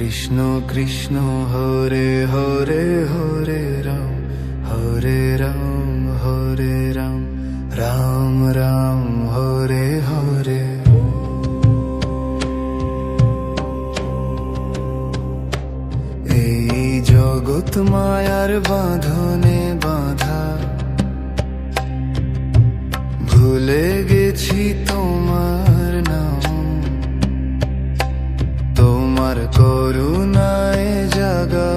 কৃষ্ণ কৃষ্ণ হরে হরে হরে রাম হরে রাম হরে রাম রাম রাম হরে হরে। এই জগৎ মায়ার বাঁধনে বাঁধা, ভুলে গেছি তোমার নাম। তোমার করুণায় জাগা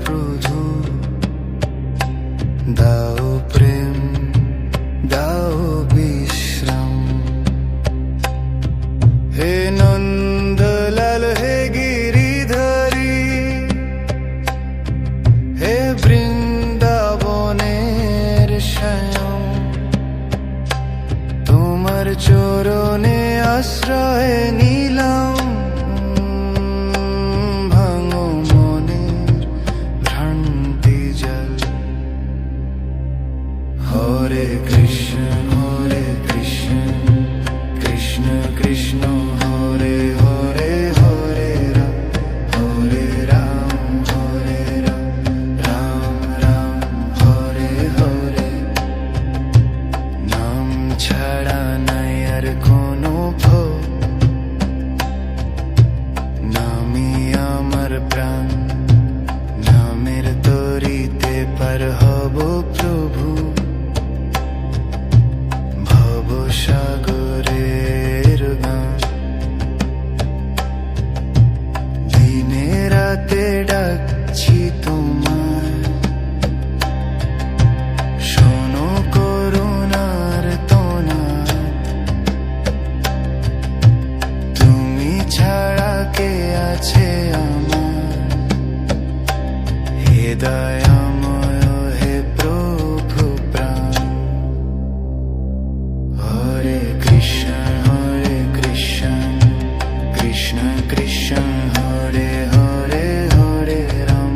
প্রভু, দাও প্রেম দাও বিশ্রাম। হে নন্দলাল হে গিরিধারী, হে বৃন্দাবনের শ্যাম, তোমার চরণে আশ্রয় নিলাম। ভাঙো মনের ভ্রান্তি জল। হরে কৃষ্ণ কৃষ্ণ কৃষ্ণ হরে হরে হরে রাম রাম রাম হরে হরে। নাম ছাড়া নাই আর কোনো ভোগ, নামই আমার প্রাণ। নামের তরিতে পার হব প্রভু, ভবসাগরের গান। দিনে রাতে ডাকছি তোমায়, শোনো করুণার তোনায়। তুমি ছাড়া কে আছে আমার, হে দয়াময় হে প্রভু প্রাণ। হরে কৃষ্ণ কৃষ্ণ কৃষ্ণ হরে হরে হরে রাম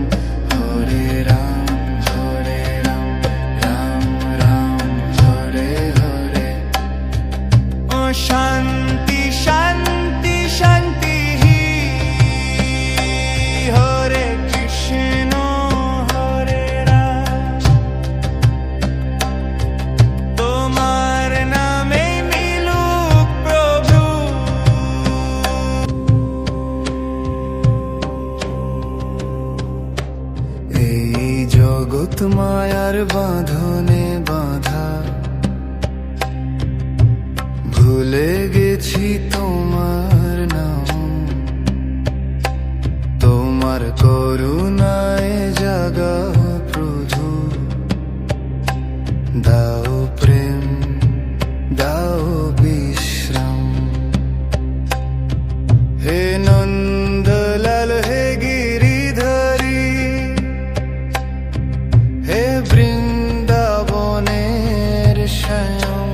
রাম রাম রাম হরে হরে। ও শান্তি শান্তি শান্তি হরে কৃষ্ণ হরে রাম। তোমার নামে মিলুক প্রভু। এই জগৎ মায়ার বাঁধনে বাঁধা, ভুলে গেছি তোমার নাম। তোমার করুণায় জাগা প্রভু, দাও প্রেম দাও বিশ্রাম। হে নন্দলাল হে গিরিধারী, হে বৃন্দাবনের শ্যাম,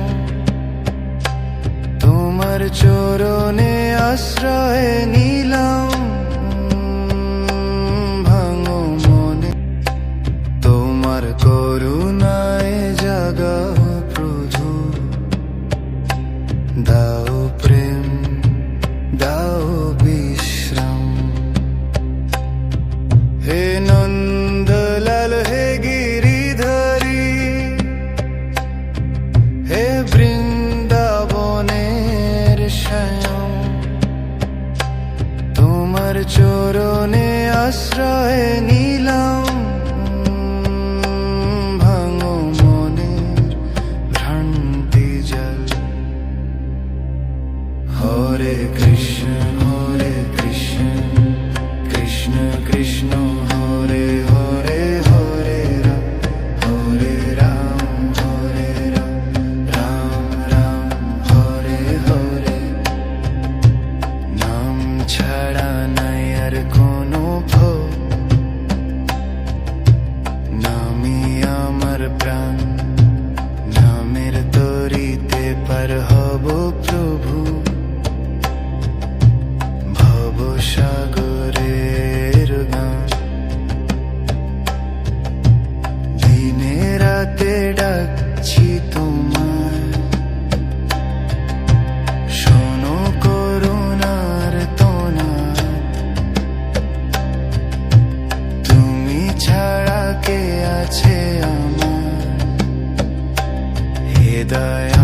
তোমার চরণে আশ্রয় নিলাম। ভাঙো মনে তোমার করুণায় জাগা প্রভু, দাও প্রেম দাও বিশ্রাম। হে নন্দলাল হে গিরিধারী, হে বৃন্দাবনের শ্যাম, তোমার চরণে আশ্রয় নিলাম। ভাঙো মনের ভ্রান্তি জল। হরে কৃষ্ণ কৃষ্ণ কৃষ্ণ হরে হরে হরে রাম রাম রাম হরে হরে। নাম ছাড়া নাই আর কোনো ভোগ, নামই আমার প্রাণ। নামের তরিতে পার হব প্রভু, ভবসাগরের গান। দিনে রাতে ডাকছি তোমায়, শোনো করুণার তোনায়। দয়া